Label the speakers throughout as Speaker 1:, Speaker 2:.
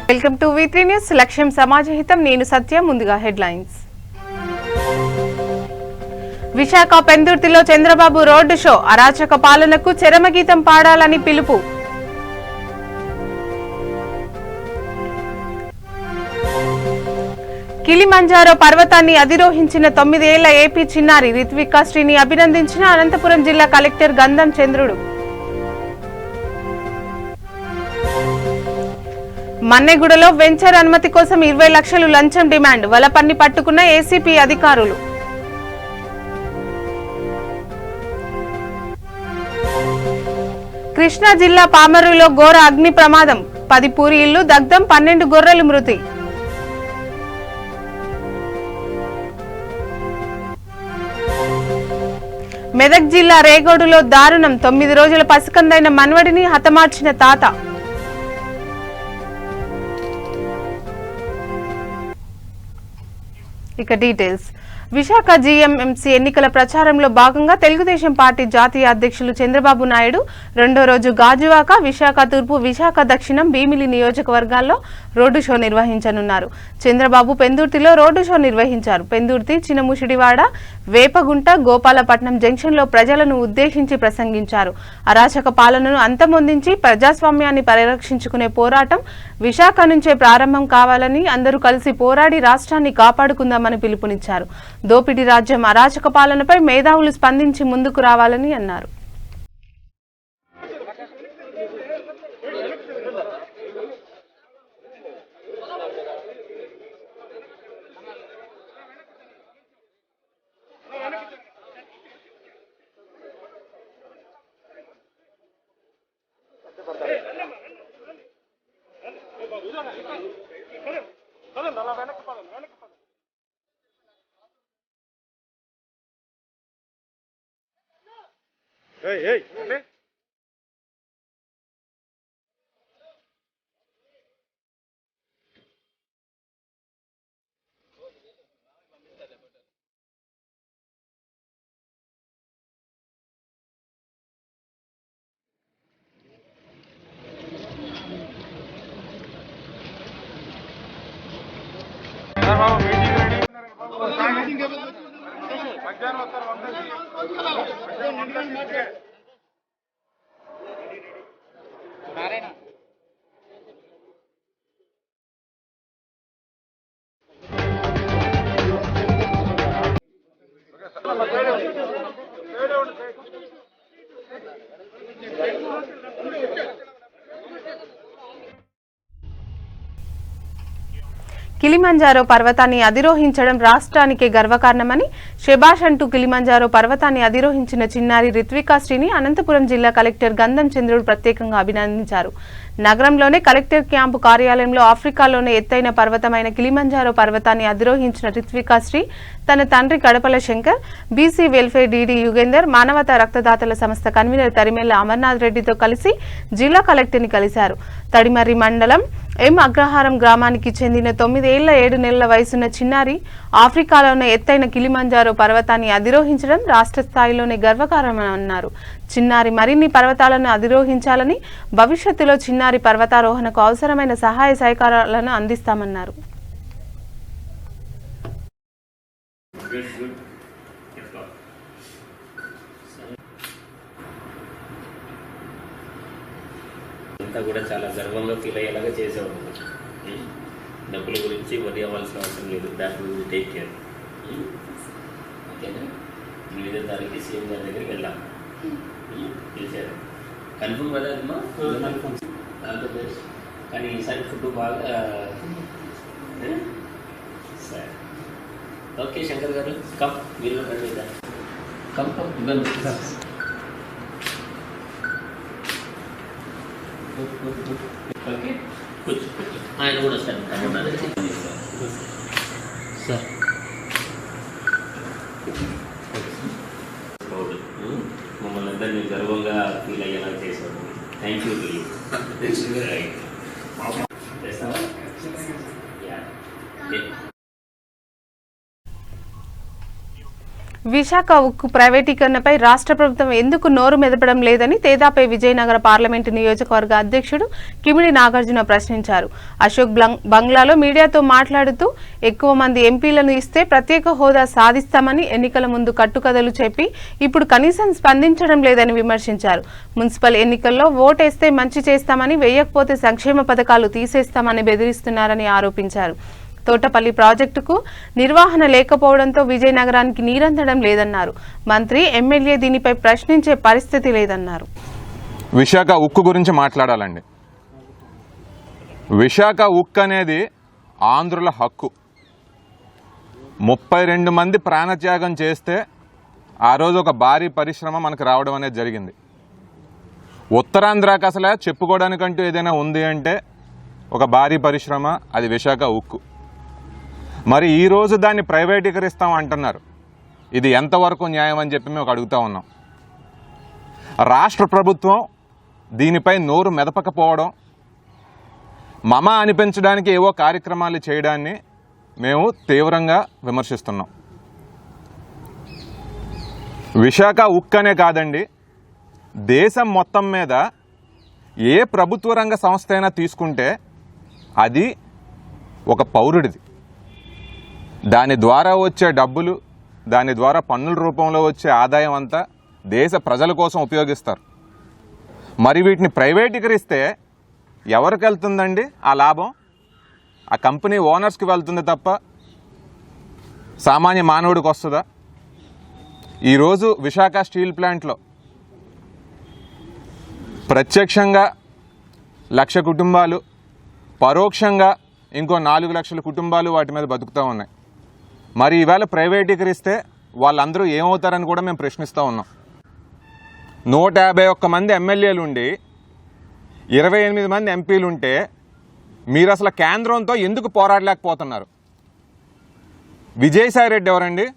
Speaker 1: Welcome to V3 news. లక్ష్యం సమాజహితం. నేను సత్య. ముందుగా హెడ్లైన్స్. విశాఖ పెందుర్తిలో చంద్రబాబు రోడ్డు షో. అరాచక పాలనకు చరమగీతం పాడాలని పిలుపు. కిలిమంజారో పర్వతాన్ని అధిరోహించిన 9 ఏళ్ల ఏపీ చిన్నారి రిత్వికా శ్రీని అభినందించిన అనంతపురం జిల్లా కలెక్టర్ గంధం చంద్రుడు. మన్నెగూడలో వెంచర్ అనుమతి కోసం 20 లక్షలు లంచం డిమాండ్. వలపన్ని పట్టుకున్న ఏసీపీ అధికారులు. కృష్ణా జిల్లా పామరులో ఘోర అగ్ని ప్రమాదం. 10 పూరి ఇళ్లు దగ్ధం, 12 గొర్రెలు మృతి. మెదక్ జిల్లా రేగోడులో దారుణం. 9 రోజుల పసికందైన మన్వడిని హతమార్చిన తాత. ఇక డీటెయిల్స్. విశాఖ జీఎంఎంసీ ఎన్నికల ప్రచారంలో భాగంగా తెలుగుదేశం పార్టీ జాతీయ అధ్యక్షులు చంద్రబాబు నాయుడు రెండో రోజు గాజువాక, విశాఖ తూర్పు, విశాఖ దక్షిణం, భీమిలి నియోజకవర్గాల్లో రోడ్డు షో నిర్వహించనున్నారు. చంద్రబాబు పెందుర్తిలో రోడ్డు షో నిర్వహించారు. పెందుర్తి, చినముషిడివాడ, వేపగుంట, గోపాలపట్నం జంక్షన్లో ప్రజలను ఉద్దేశించి ప్రసంగించారు. అరాచక పాలనను అంతమొందించి ప్రజాస్వామ్యాన్ని పరిరక్షించుకునే పోరాటం విశాఖ నుంచే ప్రారంభం కావాలని, అందరూ కలిసి పోరాడి రాష్ట్రాన్ని కాపాడుకుందామని పిలుపునిచ్చారు. దోపిడీ రాజ్యం, అరాచక పాలనపై మేధావులు స్పందించి ముందుకు రావాలని అన్నారు. కిలిమంజారో పర్వతాన్ని అధిరోహించడం రాష్ట్రానికే గర్వకారణమని, శభాష్ అంటూ కిలిమంజారో పర్వతాన్ని అధిరోహించిన చిన్నారి రిత్వికా శ్రీని అనంతపురం జిల్లా కలెక్టర్ గంధం చంద్రుడు ప్రత్యేకంగా అభినందించారు. నగరంలోని కలెక్టర్ క్యాంపు కార్యాలయంలో ఆఫ్రికాలోనే ఎత్తైన పర్వతమైన కిలిమంజారో పర్వతాన్ని అధిరోహించిన రిత్వికా శ్రీ తన తండ్రి Kadapala Shankar, BC welfare DD Yugender, మానవతా రక్తదాతల సంస్థ కన్వీనర్ తరిమెల్ల అమర్నాథ్ రెడ్డితో కలిసి జిల్లా కలెక్టర్ని కలిశారు. తడిమర్రి మండలం అగ్రహారం గ్రామానికి చెందిన 9 ఏళ్ల 7 నెలల వయసున్న చిన్నారి ఆఫ్రికాలోనే ఎత్తైన కిలిమంజారో పర్వతాన్ని అధిరోహించడం రాష్ట్ర స్థాయిలోనే గర్వకారణమన్నారు. చిన్నారి మరిన్ని పర్వతాలను అధిరోహించాలని, భవిష్యత్తులో చిన్నారి పర్వతారోహణకు అవసరమైన సహాయ సహకారాలను అందిస్తామన్నారు.
Speaker 2: అంతా కూడా చాలా గర్వంగా ఫీల్ అయ్యేలాగా చేసేవాళ్ళు. డబ్బుల గురించి వరి అవ్వాల్సిన అవసరం లేదు. That will take care. ఓకేనా? 8వ తారీఖు సీఎం గారి దగ్గరికి వెళ్దాం. తెలిసారు కన్ఫర్మ్ కదా అమ్మా? ఆంధ్రప్రదేశ్. కానీ ఈసారి ఫుడ్ బాగా సరే. ఓకే శంకర్ గారు, కమ్ మీరు కమ్ ఇబ్బంది. ఓకే, కూర్చో. ఆయన కూడా వస్తారు సార్. మమ్మల్ని అందరినీ గర్వంగా ఫీల్ అయ్యేలా చేశారు. Thank you to you. చేస్తావా?
Speaker 1: విశాఖ ఉక్కు ప్రైవేటీకరణపై రాష్ట్ర ప్రభుత్వం ఎందుకు నోరు మెదపడం లేదని తేదాపై విజయనగర పార్లమెంటు నియోజకవర్గ అధ్యక్షుడు కిమిడి నాగార్జున ప్రశ్నించారు. అశోక్ బంగ్లాలో మీడియాతో మాట్లాడుతూ ఎక్కువ మంది ఎంపీలను ఇస్తే ప్రత్యేక హోదా సాధిస్తామని ఎన్నికల ముందు కట్టుకథలు చెప్పి ఇప్పుడు కనీసం స్పందించడం లేదని విమర్శించారు. మున్సిపల్ ఎన్నికల్లో ఓటేస్తే మంచి చేస్తామని, వేయకపోతే సంక్షేమ పథకాలు తీసేస్తామని బెదిరిస్తున్నారని ఆరోపించారు. తోటపల్లి ప్రాజెక్టుకు నిర్వహణ లేకపోవడంతో విజయనగరానికి నీరందడం లేదన్నారు. మంత్రి, ఎమ్మెల్యే దీనిపై ప్రశ్నించే పరిస్థితి లేదన్నారు.
Speaker 3: విశాఖ ఉక్కు గురించి మాట్లాడాలండి. విశాఖ ఉక్కు అనేది ఆంధ్రుల హక్కు. 32 మంది ప్రాణత్యాగం చేస్తే ఆ రోజు ఒక భారీ పరిశ్రమ మనకు రావడం అనేది జరిగింది. ఉత్తరాంధ్రకు అసలు చెప్పుకోవడానికంటూ ఏదైనా ఉంది అంటే ఒక భారీ పరిశ్రమ, అది విశాఖ ఉక్కు. మరి ఈరోజు దాన్ని ప్రైవేటీకరిస్తాం అంటున్నారు. ఇది ఎంతవరకు న్యాయం అని చెప్పి మేము అడుగుతూ ఉన్నాం. రాష్ట్ర ప్రభుత్వం దీనిపై నోరు మెదపకపోవడం, మమ అనిపించడానికి ఏవో కార్యక్రమాలు చేయడాన్ని మేము తీవ్రంగా విమర్శిస్తున్నాం. విశాఖ ఉక్కనే కాదండి, దేశం మొత్తం మీద ఏ ప్రభుత్వ రంగ సంస్థ అయినా తీసుకుంటే అది ఒక పౌరుడిది. దాని ద్వారా వచ్చే డబ్బులు, దాని ద్వారా పన్నుల రూపంలో వచ్చే ఆదాయం అంతా దేశ ప్రజల కోసం ఉపయోగిస్తారు. మరి వీటిని ప్రైవేటీకరిస్తే ఎవరికి వెళ్తుందండి ఆ లాభం? ఆ కంపెనీ ఓనర్స్కి వెళ్తుంది తప్ప సామాన్య మానవుడికి వస్తుందా? ఈరోజు విశాఖ స్టీల్ ప్లాంట్లో ప్రత్యక్షంగా 1,00,000 కుటుంబాలు, పరోక్షంగా ఇంకో 4 లక్షల కుటుంబాలు వాటి మీద బతుకుతూ ఉన్నాయి. మరి ఈవేళ ప్రైవేటీకరిస్తే వాళ్ళందరూ ఏమవుతారని కూడా మేము ప్రశ్నిస్తూ ఉన్నాం. 151 మంది ఎమ్మెల్యేలు ఉండి 28 మంది ఎంపీలు ఉంటే మీరు అసలు కేంద్రంతో ఎందుకు పోరాడలేకపోతున్నారు? విజయసాయిరెడ్డి ఎవరండి?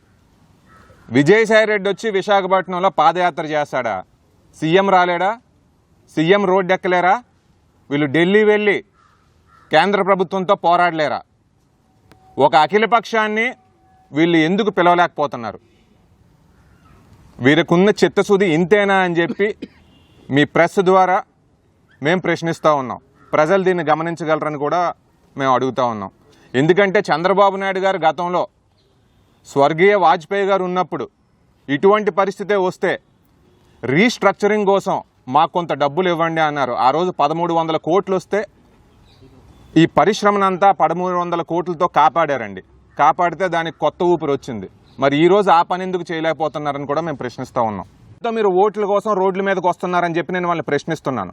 Speaker 3: విజయసాయిరెడ్డి వచ్చి విశాఖపట్నంలో పాదయాత్ర చేస్తాడా? సీఎం రాలేడా? సీఎం రోడ్డు ఎక్కలేరా? వీళ్ళు ఢిల్లీ వెళ్ళి కేంద్ర ప్రభుత్వంతో పోరాడలేరా? ఒక అఖిలపక్షాన్ని వీళ్ళు ఎందుకు పిలవలేకపోతున్నారు? వీరికున్న చిత్తశుద్ధి ఇంతేనా అని చెప్పి మీ ప్రెస్ ద్వారా మేము ప్రశ్నిస్తూ ఉన్నాం. ప్రజలు దీన్ని గమనించగలరని కూడా మేము అడుగుతూ ఉన్నాం. ఎందుకంటే చంద్రబాబు నాయుడు గారు గతంలో స్వర్గీయ వాజ్పేయి గారు ఉన్నప్పుడు ఇటువంటి పరిస్థితే వస్తే రీస్ట్రక్చరింగ్ కోసం మాకు కొంత డబ్బులు ఇవ్వండి అన్నారు. ఆ రోజు 1300 కోట్లు వస్తే ఈ పరిశ్రమనంతా 1300 కోట్లతో కాపాడారండి. కాపాడితే దానికి కొత్త ఊపిరి వచ్చింది. మరి ఈరోజు ఆ పని ఎందుకు చేయలేకపోతున్నారని కూడా మేము ప్రశ్నిస్తూ ఉన్నాం. మీరు ఓట్ల కోసం రోడ్ల మీదకి వస్తున్నారని చెప్పి నేను వాళ్ళని ప్రశ్నిస్తున్నాను.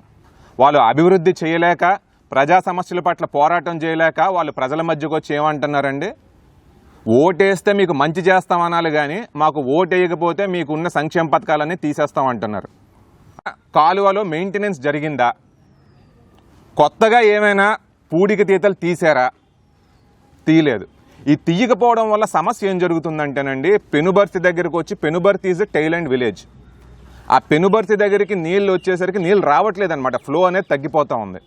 Speaker 3: వాళ్ళు అభివృద్ధి చేయలేక, ప్రజా సమస్యల పట్ల పోరాటం చేయలేక వాళ్ళు ప్రజల మధ్యకు వచ్చి ఏమంటున్నారండి? ఓటేస్తే మీకు మంచి చేస్తామనాలి కానీ మాకు ఓటు వేయకపోతే మీకున్న సంక్షేమ పథకాలన్నీ తీసేస్తామంటున్నారు. కాలువలో మెయింటెనెన్స్ జరిగిందా? కొత్తగా ఏమైనా పూడిక తీతలు తీసారా? తీయలేదు. ఈ తీయకపోవడం వల్ల సమస్య ఏం జరుగుతుందంటేనండి, పెనుబర్తి దగ్గరకు వచ్చి, Penubarthi is tile and village, ఆ పెనుబర్తి దగ్గరికి నీళ్ళు వచ్చేసరికి నీళ్ళు రావట్లేదు అనమాట. ఫ్లో అనేది తగ్గిపోతూ ఉంది.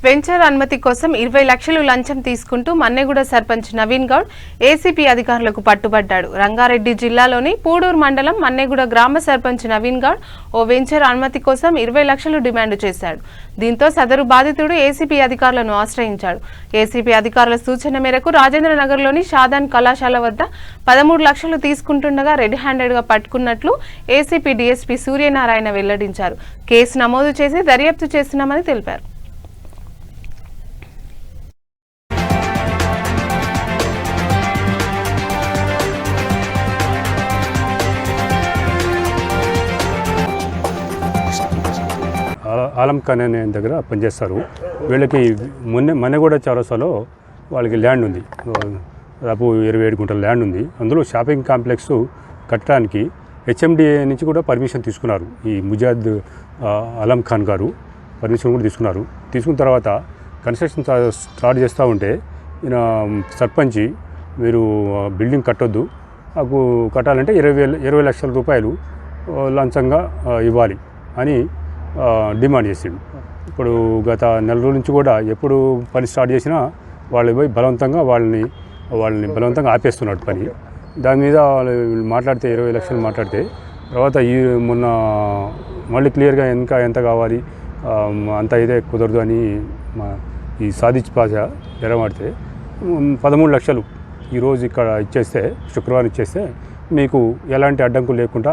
Speaker 1: వెంచర్ అనుమతి కోసం 20 లక్షలు లంచం తీసుకుంటూ మన్నెగూడ సర్పంచ్ నవీన్ గౌడ్ ఏసీపీ అధికారులకు పట్టుబడ్డాడు. రంగారెడ్డి జిల్లాలోని పూడూరు మండలం మన్నెగూడ గ్రామ సర్పంచ్ నవీన్ గౌడ్ ఓ వెంచర్ అనుమతి కోసం 20 లక్షలు డిమాండ్ చేశాడు. దీంతో సదరు బాధితుడు ఏసీపీ అధికారులను ఆశ్రయించాడు. ఏసీపీ అధికారుల సూచన మేరకు రాజేంద్రనగర్లోని షాదాన్ కళాశాల వద్ద 13 లక్షలు తీసుకుంటుండగా రెడ్ హ్యాండెడ్గా పట్టుకున్నట్లు ఏసీపీ డీఎస్పీ సూర్యనారాయణ వెల్లడించారు. కేసు నమోదు చేసి దర్యాప్తు చేస్తున్నామని తెలిపారు.
Speaker 4: ఆలం ఖాన్ అనే దగ్గర పనిచేస్తారు. వీళ్ళకి మన్నెగూడ చౌరస్తాలో వాళ్ళకి ల్యాండ్ ఉంది, దాదాపు 27 గుంటల ల్యాండ్ ఉంది. అందులో షాపింగ్ కాంప్లెక్స్ కట్టడానికి హెచ్ఎండిఏ నుంచి కూడా పర్మిషన్ తీసుకున్నారు. ఈ ముజాద్ ఆలం ఖాన్ గారు పర్మిషన్ కూడా తీసుకున్నారు. తీసుకున్న తర్వాత కన్స్ట్రక్షన్ స్టార్ట్ చేస్తూ ఉంటే ఈయన సర్పంచి, మీరు బిల్డింగ్ కట్టొద్దు, నాకు కట్టాలంటే 20 లక్షల రూపాయలు లంచంగా ఇవ్వాలి అని డిమాండ్ చేసిండు. ఇప్పుడు గత నెల రోజుల నుంచి కూడా ఎప్పుడు పని స్టార్ట్ చేసినా వాళ్ళు పోయి బలవంతంగా వాళ్ళని వాళ్ళని బలవంతంగా ఆపేస్తున్నాడు పని. దాని మీద వాళ్ళు మాట్లాడితే 20 లక్షలు మాట్లాడితే తర్వాత మొన్న మళ్ళీ క్లియర్గా ఎంత కావాలి అంత ఇదే కుదరదు అని ఈ సాదిచ్ పాషా ఎరమాడితే 13 లక్షలు ఈరోజు ఇక్కడ ఇచ్చేస్తే, శుక్రవారం ఇచ్చేస్తే మీకు ఎలాంటి అడ్డంకులు లేకుండా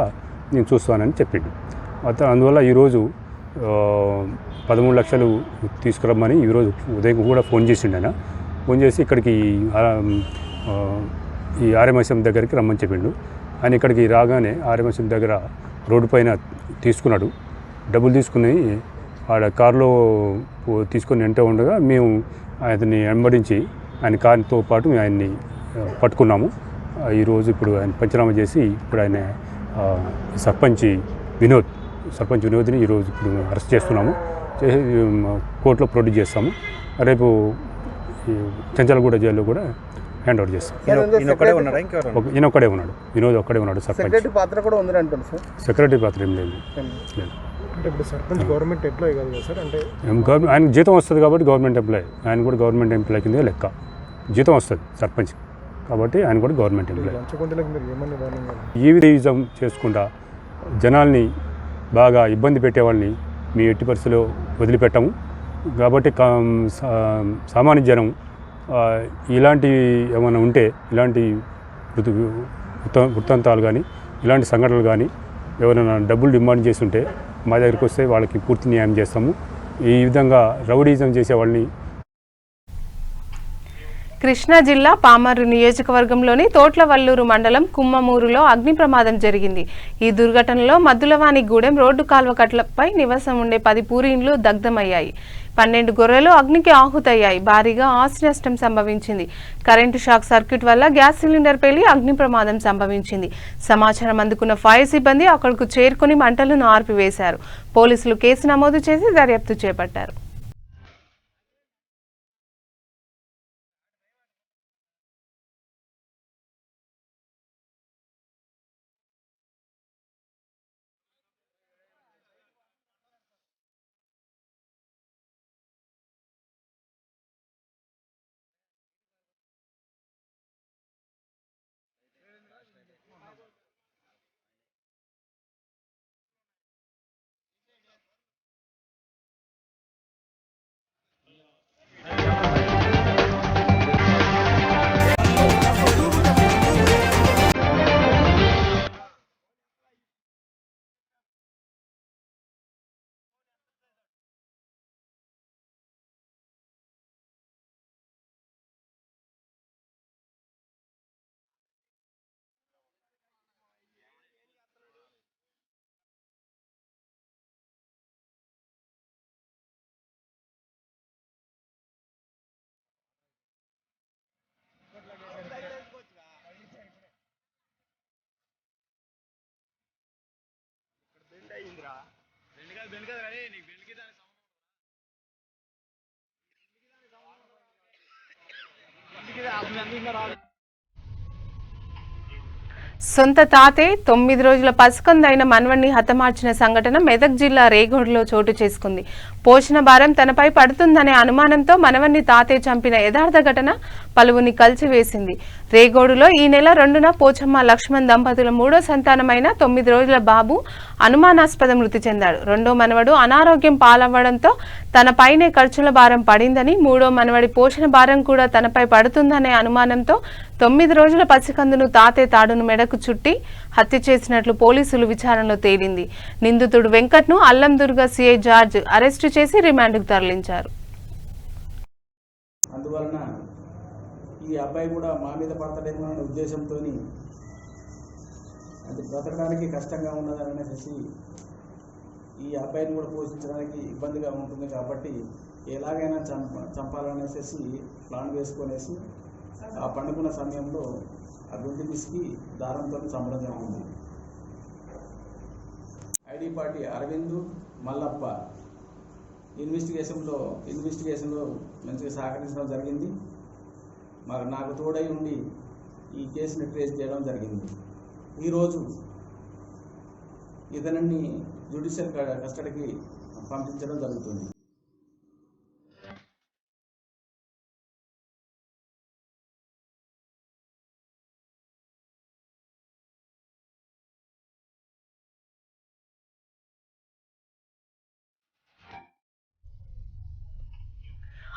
Speaker 4: నేను చూస్తానని చెప్పిండు. అందువల్ల ఈరోజు 13 లక్షలు తీసుకురమ్మని ఈరోజు ఉదయం కూడా ఫోన్ చేసిండు. ఆయన ఫోన్ చేసి ఇక్కడికి ఈ ఆర్ఎంఎస్ఎం దగ్గరికి రమ్మని చెప్పిండు. ఆయన ఇక్కడికి రాగానే ఆర్ఎంఎస్ఎం దగ్గర రోడ్డు పైన తీసుకున్నాడు. డబ్బులు తీసుకుని ఆడ కారులో తీసుకొని వెంట ఉండగా మేము ఆయన్ని వెంబడించి ఆయన కారుతో పాటు ఆయన్ని పట్టుకున్నాము. ఈరోజు ఇప్పుడు ఆయన పంచనామా చేసి ఇప్పుడు ఆయన సర్పంచ్ వినోద్ని ఈరోజు ఇప్పుడు అరెస్ట్ చేస్తున్నాము. కోర్టులో ప్రొడ్యూస్ చేస్తాము. రేపు చంచలగూడ జైల్లో కూడా హ్యాండ్ ఓవర్ చేస్తాం. ఈయన ఒక్కడే ఉన్నాడు, వినోద్ ఒక్కడే ఉన్నాడు. సర్పంచ్ సెక్రటరీ పాత్ర ఏం లేదు.
Speaker 5: అంటే ఇప్పుడు సర్పంచ్ గవర్నమెంట్ ఎంప్లాయీ కాదు కదా సార్? అంటే
Speaker 4: ఆయన జీతం వస్తుంది కాబట్టి గవర్నమెంట్ ఎంప్లాయీ, ఆయన కూడా గవర్నమెంట్ ఎంప్లాయీ కింద లెక్క. జీతం వస్తుంది సర్పంచ్ కాబట్టి ఆయన కూడా గవర్నమెంట్ ఎంప్లాయీ. ఈవిజం చేసుకుంటా జనాల్ని బాగా ఇబ్బంది పెట్టే వాళ్ళని మీ ఎట్టి పరిస్థితిలో వదిలిపెట్టము. కాబట్టి సామాన్య జనం ఇలాంటి ఏమైనా ఉంటే, ఇలాంటి వృత్తాంతాలు కానీ ఇలాంటి సంఘటనలు కానీ ఎవరైనా డబ్బులు డిమాండ్ చేస్తుంటే మా దగ్గరికి వస్తే వాళ్ళకి పూర్తి న్యాయం చేస్తాము. ఈ విధంగా రౌడీజం చేసే వాళ్ళని.
Speaker 1: కృష్ణా జిల్లా పామర్రు నియోజకవర్గంలోని తోట్లవల్లూరు మండలం కుమ్మమూరులో అగ్ని ప్రమాదం జరిగింది. ఈ దుర్ఘటనలో మద్దులవాణిగూడెం రోడ్డు కాల్వ కట్లపై నివాసం ఉండే 10 పూరి ఇండ్లు దగ్ధమయ్యాయి. 12 గొర్రెలు అగ్నికి ఆహుతయ్యాయి. భారీగా ఆస్తి నష్టం సంభవించింది. కరెంటు షాక్ సర్క్యూట్ వల్ల గ్యాస్ సిలిండర్ పేలి అగ్ని ప్రమాదం సంభవించింది. సమాచారం అందుకున్న ఫైర్ సిబ్బంది అక్కడకు చేరుకుని మంటలను ఆర్పివేశారు. పోలీసులు కేసు నమోదు చేసి దర్యాప్తు చేపట్టారు. సొంత తాతే 9 రోజుల పసికందైన మనవణ్ణి హతమార్చిన సంఘటన మెదక్ జిల్లా రేగోడులో చోటు చేసుకుంది. పోషణ భారం తనపై పడుతుందనే అనుమానంతో మనవణ్ణి తాతే చంపిన యథార్థ ఘటన పలువురిని కలిసివేసింది. రేగోడులో ఈ నెల 2న పోచమ్మ లక్ష్మణ్ దంపతుల 3వ సంతానమైన 9 రోజుల బాబు అనుమానాస్పద మృతి చెందాడు. 2వ మనవడు అనారోగ్యం పాలవ్వడంతో తనపైనే ఖర్చుల భారం పడిందని, 3వ మనవడి పోషణ భారం కూడా తనపై పడుతుందనే అనుమానంతో 9 రోజుల పసికందును తాతే తాడును మెడకు చుట్టి హత్య చేసినట్లు పోలీసులు విచారణలో తేలింది. నిందితుడు వెంకట్ను అల్లందుర్గ సిఐ జార్జ్ అరెస్టు చేసి రిమాండ్కు తరలించారు.
Speaker 6: అందువలన ఈ అబ్బాయి కూడా మా మీద పడతాడేమో అనే ఉద్దేశంతో అది బ్రతకడానికి కష్టంగా ఉన్నదనేసి ఈ అబ్బాయిని కూడా పోషించడానికి ఇబ్బందిగా ఉంటుంది కాబట్టి ఎలాగైనా చంపాలనేసి ప్లాన్ వేసుకొనేసి ఆ పండుకున్న సమయంలో ఆ గుండె పిసికి దారంతో చంపడం జరిగింది. ఐడి పార్టీ అరవింద్ మల్లప్ప ఇన్వెస్టిగేషన్లో మంచిగా సహకరించడం జరిగింది. నాకు తోడై ఉండి ఈ కేసుని ట్రేస్ చేయడం జరిగింది. ఈరోజు ఇతనిని జ్యుడిషియల్ కస్టడీకి పంపించడం జరుగుతుంది.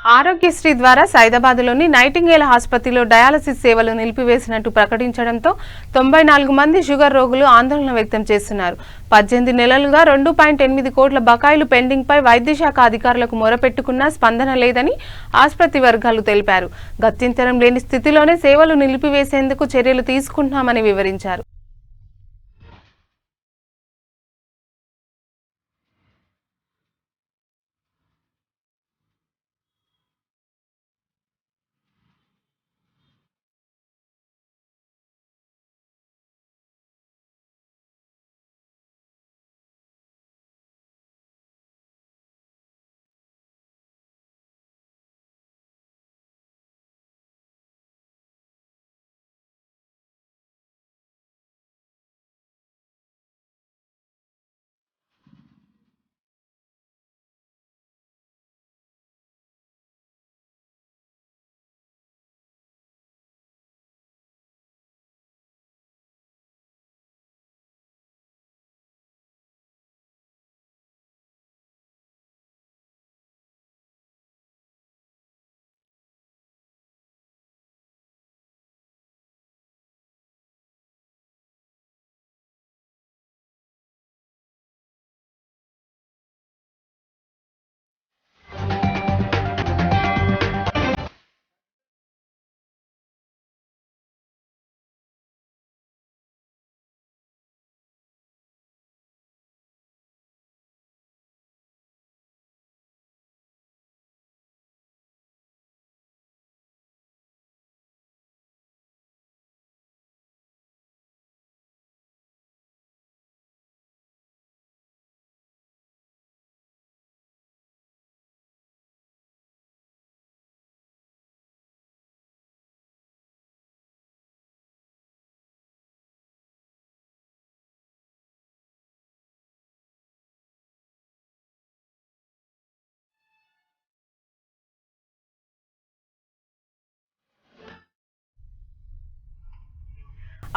Speaker 1: ఆరోగ్యశ్రీ ద్వారా సైదాబాద్లోని నైటింగేల్ ఆసుపత్రిలో డయాలసిస్ సేవలు నిలిపివేసినట్టు ప్రకటించడంతో 94 మంది షుగర్ రోగులు ఆందోళన వ్యక్తం చేస్తున్నారు. 18 నెలలుగా 2.8 కోట్ల బకాయిలు పెండింగ్పై వైద్యశాఖ అధికారులకు మొరపెట్టుకున్నా స్పందన లేదని ఆసుపత్రి వర్గాలు తెలిపారు. గత్యంతరం లేని స్థితిలోనే సేవలు నిలిపివేసేందుకు చర్యలు తీసుకుంటున్నామని వివరించారు.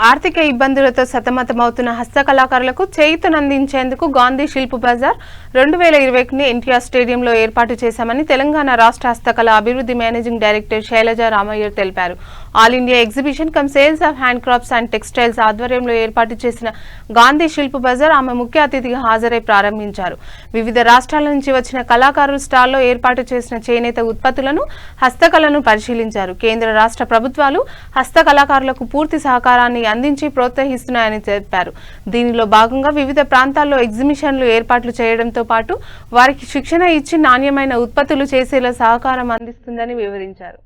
Speaker 1: ఆర్థిక ఇబ్బందులతో సతమతమవుతున్న హస్తకళాకారులకు చేయూతనందించేందుకు గాంధీ శిల్ప్ బజార్ 2020ని ఎన్టీఆర్ స్టేడియంలో ఏర్పాటు చేశామని తెలంగాణ రాష్ట్ర హస్తకళ అభివృద్ధి మేనేజింగ్ డైరెక్టర్ శైలజ రామయ్య తెలిపారు. All India exhibition come sales of hand crafts and textiles ఆధ్వర్యంలో ఏర్పాటు చేసిన గాంధీ శిల్ప్ బజార్ ఆమె ముఖ్య అతిథిగా హాజరై ప్రారంభించారు. వివిధ రాష్ట్రాల నుంచి వచ్చిన కళాకారుల స్టాల్లో ఏర్పాటు చేసిన చేనేత ఉత్పత్తులను హస్తకళను పరిశీలించారు. కేంద్ర రాష్ట్ర ప్రభుత్వాలు హస్తకళాకారులకు పూర్తి సహకారాన్ని అందించి ప్రోత్సహిస్తున్నాయని తెలిపారు. దీనిలో భాగంగా వివిధ ప్రాంతాల్లో ఎగ్జిబిషన్లు ఏర్పాట్లు చేయడంతో పాటు వారికి శిక్షణ ఇచ్చి నాణ్యమైన ఉత్పత్తులు చేసేలా సహకారం అందిస్తుందని వివరించారు.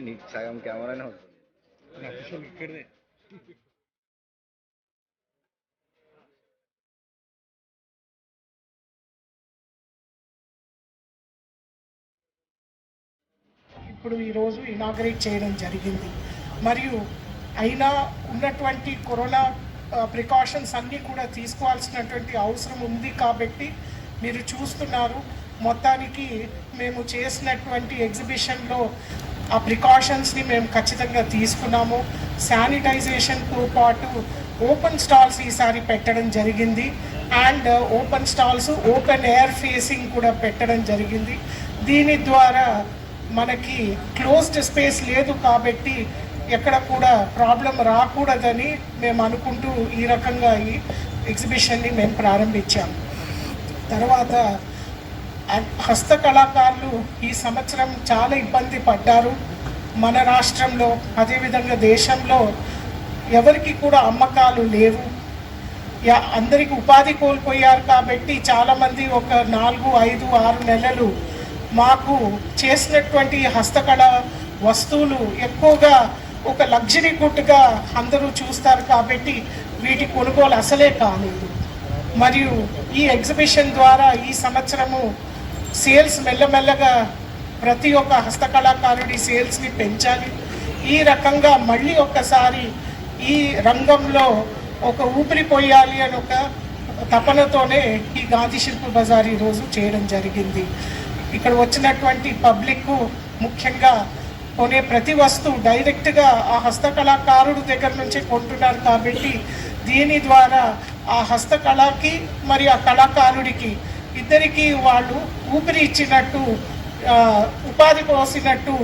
Speaker 7: నీకు సగం కెమెరానే ఉంటుంది.
Speaker 8: ఇప్పుడు ఈరోజు ఇనాగరేట్ చేయడం జరిగింది. మరియు అయినా ఉన్నటువంటి కరోనా ప్రికాషన్స్ అన్నీ కూడా తీసుకోవాల్సినటువంటి అవసరం ఉంది కాబట్టి మీరు చూస్తున్నారు. మొత్తానికి మేము చేసినటువంటి ఎగ్జిబిషన్లో ఆ ప్రికాషన్స్ని మేము ఖచ్చితంగా తీసుకున్నాము. శానిటైజేషన్తో పాటు ఓపెన్ స్టాల్స్ ఈసారి పెట్టడం జరిగింది. And open stalls open air facing కూడా పెట్టడం జరిగింది. దీని ద్వారా మనకి క్లోజ్డ్ స్పేస్ లేదు కాబట్టి ఎక్కడ కూడా ప్రాబ్లం రాకూడదని మేము అనుకుంటూ ఈ రకంగా ఈ ఎగ్జిబిషన్ని మేము ప్రారంభించాము. తర్వాత హస్తకళాకారులు ఈ సంవత్సరం చాలా ఇబ్బంది పడ్డారు. మన రాష్ట్రంలో అదేవిధంగా దేశంలో ఎవరికి కూడా అమ్మకాలు లేవు. అందరికి ఉపాధి కోల్పోయారు. కాబట్టి చాలామంది ఒక 4, 5, 6 నెలలు మాకు చేసినటువంటి హస్తకళ వస్తువులు ఎక్కువగా ఒక లగ్జరీ గుడ్గా అందరూ చూస్తారు. కాబట్టి వీటి కొనుగోలు అసలే కాలేదు. మరియు ఈ ఎగ్జిబిషన్ ద్వారా ఈ సంవత్సరము సేల్స్ మెల్లమెల్లగా ప్రతి ఒక్క హస్తకళాకారుడి సేల్స్ని పెంచాలి. ఈ రకంగా మళ్ళీ ఒక్కసారి ఈ రంగంలో ఒక ఊపిరి పోయాలి అని ఒక తపనతోనే ఈ గాంధీ శిల్ప బజార్ ఈరోజు చేయడం జరిగింది. ఇక్కడ వచ్చినటువంటి పబ్లిక్ ముఖ్యంగా కొనే ప్రతి వస్తువు డైరెక్ట్గా ఆ హస్తకళాకారుడు దగ్గర నుంచి కొంటున్నారు. కాబట్టి దీని ద్వారా ఆ హస్తకళకి మరి ఆ కళాకారుడికి ఇద్దరికి వాళ్ళు ఊపిరి ఇచ్చినట్టు, ఉపాధి పోసినట్టు.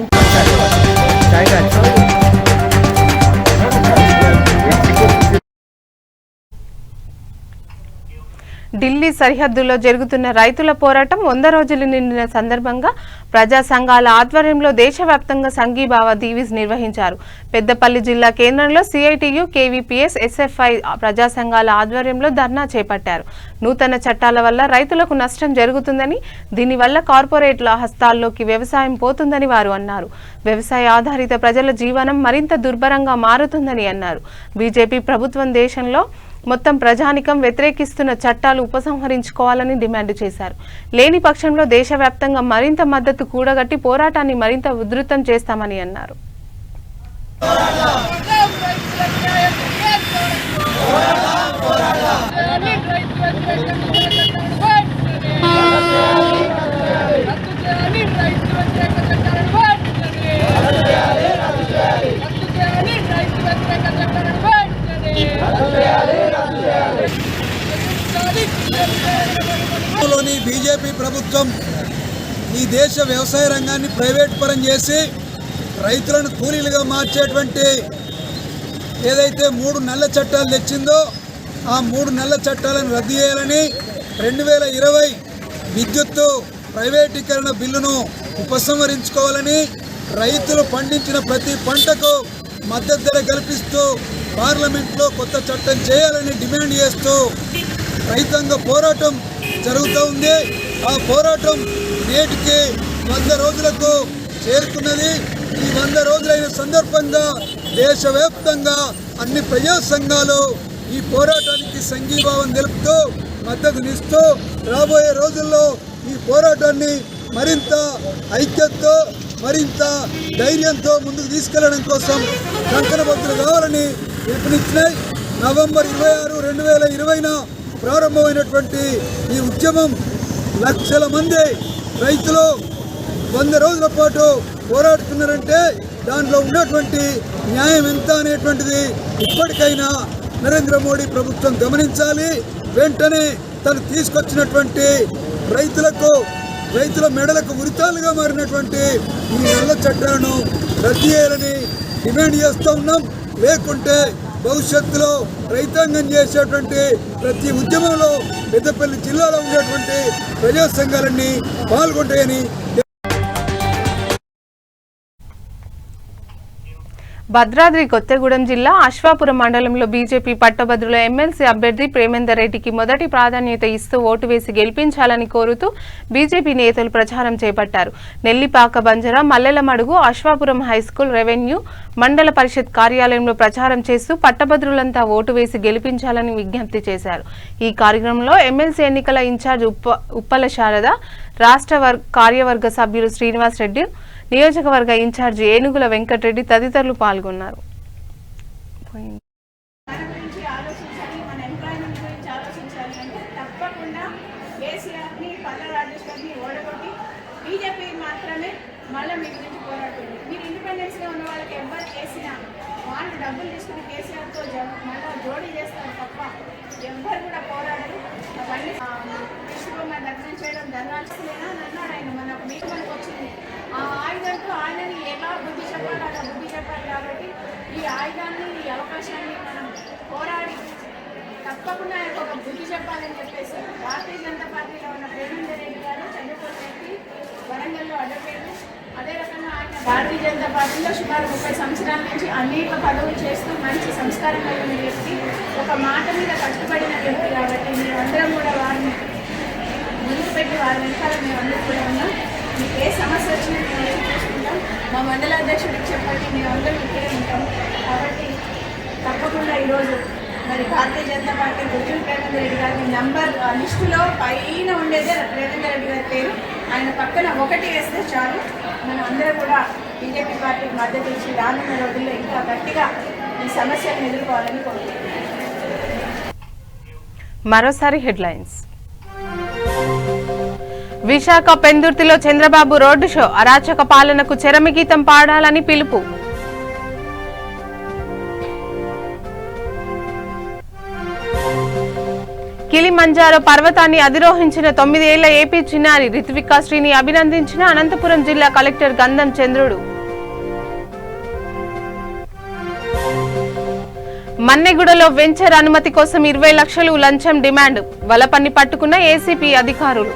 Speaker 1: ఢిల్లీ సరిహద్దుల్లో జరుగుతున్న రైతుల పోరాటం 100 రోజులు నిండిన సందర్భంగా ప్రజా సంఘాల ఆధ్వర్యంలో దేశవ్యాప్తంగా సంఘీభావ దీవిజ్ నిర్వహించారు. పెద్దపల్లి జిల్లా కేంద్రంలో సిఐటియు, కేవీపీఎస్, ఎస్ఎఫ్ఐ ప్రజా సంఘాల ఆధ్వర్యంలో ధర్నా చేపట్టారు. నూతన చట్టాల వల్ల రైతులకు నష్టం జరుగుతుందని, దీనివల్ల కార్పొరేట్ల హస్తాల్లోకి వ్యవసాయం పోతుందని వారు అన్నారు. వ్యవసాయ ఆధారిత ప్రజల జీవనం మరింత దుర్భరంగా మారుతుందని అన్నారు. బీజేపీ ప్రభుత్వం దేశంలో మొత్తం ప్రజానికం వ్యతిరేకిస్తున్న చట్టాలు ఉపసంహరించుకోవాలని డిమాండ్ చేశారు. లేని పక్షంలో దేశవ్యాప్తంగా మరింత మద్దతు కూడగట్టి పోరాటాన్ని మరింత ఉధృతం చేస్తామని అన్నారు.
Speaker 7: బీజేపీ ప్రభుత్వం ఈ దేశ వ్యవసాయ రంగాన్ని ప్రైవేట్ పరం చేసి రైతులను కూలీలుగా మార్చేటువంటి ఏదైతే 3 నల్ల చట్టాలు తెచ్చిందో ఆ 3 నల్ల చట్టాలను రద్దు చేయాలని, 2020 విద్యుత్తు ప్రైవేటీకరణ బిల్లును ఉపసంహరించుకోవాలని, రైతులు పండించిన ప్రతి పంటకు మద్దతు ధర కల్పిస్తూ పార్లమెంట్లో కొత్త చట్టం చేయాలని డిమాండ్ చేస్తూ రైతాంగ పోరాటం జరుగుతూ ఉంది. ఆ పోరాటం నేటికి 100 రోజులకు చేరుకున్నది. ఈ 100 రోజులైన సందర్భంగా దేశవ్యాప్తంగా అన్ని ప్రజా సంఘాలు ఈ పోరాటానికి సంఘీభావం తెలుపుతూ మద్దతునిస్తూ రాబోయే రోజుల్లో ఈ పోరాటాన్ని మరింత ఐక్యతతో, మరింత ధైర్యంతో ముందుకు తీసుకెళ్లడం కోసం కంకణబద్దులు కావాలని పిలుపునిచ్చినాయి. నవంబర్ 26, 2020న ప్రారంభమైనటువంటి ఈ ఉద్యమం లక్షల మంది రైతులు 100 రోజుల పాటు పోరాడుతున్నారంటే దాంట్లో ఉన్నటువంటి న్యాయం ఎంత అనేటువంటిది ఇప్పటికైనా నరేంద్ర మోడీ ప్రభుత్వం గమనించాలి. వెంటనే తను తీసుకొచ్చినటువంటి రైతుల మెడలకు ఉరితాలుగా మారినటువంటి ఈ నల్ల చట్టాలను రద్దు చేయాలని డిమాండ్ చేస్తూ ఉన్నాం. లేకుంటే భవిష్యత్తులో రైతాంగం చేసేటువంటి ప్రతి ఉద్యమంలో పెద్దపల్లి జిల్లాలో ఉండేటువంటి ప్రజా సంఘాలన్నీ పాల్గొంటాయని.
Speaker 1: భద్రాద్రి కొత్తగూడెం జిల్లా అశ్వాపురం మండలంలో బీజేపీ పట్టభద్రుల ఎమ్మెల్సీ అభ్యర్థి ప్రేమేందర్ రెడ్డికి మొదటి ప్రాధాన్యత ఇస్తూ ఓటు వేసి గెలిపించాలని కోరుతూ బీజేపీ నేతలు ప్రచారం చేపట్టారు. నెల్లిపాక బంజర, మల్లెలమడుగు, అశ్వాపురం హైస్కూల్, రెవెన్యూ, మండల పరిషత్ కార్యాలయంలో ప్రచారం చేస్తూ పట్టభద్రులంతా ఓటు వేసి గెలిపించాలని విజ్ఞప్తి చేశారు. ఈ కార్యక్రమంలో ఎమ్మెల్సీ ఎన్నికల ఇన్ఛార్జ్ ఉప్పల శారద, రాష్ట్ర కార్యవర్గ సభ్యులు శ్రీనివాస్ రెడ్డి, నియోజకవర్గ ఇన్ఛార్జి ఏనుగుల వెంకటరెడ్డి తదితరులు పాల్గొన్నారు.
Speaker 9: మళ్ళీ మీ గురించి పోరాడుతుంది. మీరు ఇండిపెండెన్స్గా ఉన్న వాళ్ళకి ఎవరు చేసినా వాళ్ళు డబ్బులు తీసుకుని కేసీఆర్తో మళ్ళీ జోడీ చేస్తారు తప్ప ఎవ్వరు కూడా పోరాడరు. అవన్నీ విష్ణుబొమ్మ దర్శనం చేయడం ధర్నాల్సినా అన్నాడు ఆయన. మనకు మనకు వచ్చింది ఆ ఆయుధంతో ఆయనని ఎలా బుద్ధి చెప్పాలి అలా బుద్ధి చెప్పాలి. కాబట్టి ఈ ఆయుధాన్ని, ఈ అవకాశాన్ని మనం పోరాడి తప్పకుండా ఆయనకు ఒక బుద్ధి చెప్పాలని చెప్పేసి భారతీయ జనతా పార్టీలో ఉన్న ప్రేమేందర్ రెడ్డి గారు, చంద్రబాబు వ్యక్తి, వరంగల్లో అడ్వకేట్. అదే రకంగా ఆయన భారతీయ జనతా పార్టీలో సుమారు 30 సంవత్సరాల నుంచి అనేక పదవులు చేస్తూ మంచి సంస్కారం కలిగిన వ్యక్తి, ఒక మాట మీద కష్టపడిన వ్యక్తి. కాబట్టి మేమందరం కూడా వారిని ముందుకు పెట్టి వారి వెనకాల మేమందరం కూడా ఉన్నాం. మీకు ఏ సమస్య వచ్చినా మేము చూసుకుంటాం. మా మండల అధ్యక్షుడికి చెప్పండి, మేమందరం ఇక్కడే ఉంటాం. కాబట్టి తప్పకుండా ఈరోజు మరి భారతీయ జనతా పార్టీ గుజ్జుల రేవంత్ రెడ్డి గారి నంబర్ లిస్టులో పైన ఉండేదే రేవంత్ రెడ్డి గారి పేరు. ఆయన పక్కన 1 వేస్తే చాలు. మనం అందరూ కూడా బీజేపీ పార్టీకి మద్దతు ఇచ్చి రానున్న రోజుల్లో ఇంకా గట్టిగా ఈ సమస్యలను ఎదుర్కోవాలని కోరుకుంటున్నాను.
Speaker 1: మరోసారి హెడ్లైన్స్. విశాఖ పెందుర్తిలో చంద్రబాబు రోడ్డు షో, అరాచక పాలనకు చరమగీతం పాడాలని పిలుపు. కిలిమంజారో పర్వతాన్ని అధిరోహించిన 9 ఏళ్ల ఏపీ చిన్నారి రిత్వికా శ్రీని అభినందించిన అనంతపురం జిల్లా కలెక్టర్ గంధం చంద్రుడు. మన్నెగూడలో వెంచర్ అనుమతి కోసం 20 లక్షలు లంచం డిమాండ్, వలపన్ని పట్టుకున్న ఏసీపీ అధికారులు.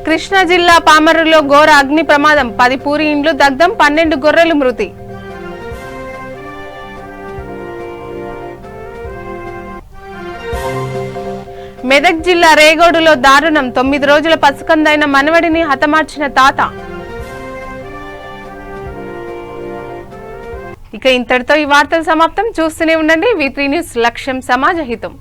Speaker 1: కృష్ణా జిల్లా పామరులో ఘోర అగ్ని ప్రమాదం, 10 పూరి ఇండ్లు దగ్ధం, 12 గొర్రెలు మృతి. మెదక్ జిల్లా రేగోడులో దారుణం, 9 రోజుల పసికందైన మనవడిని హతమార్చిన తాత. ఇక ఇంతటితో ఈ వార్తలు సమాప్తం. చూస్తూనే ఉండండి V3 న్యూస్, లక్ష్యం సమాజహితం.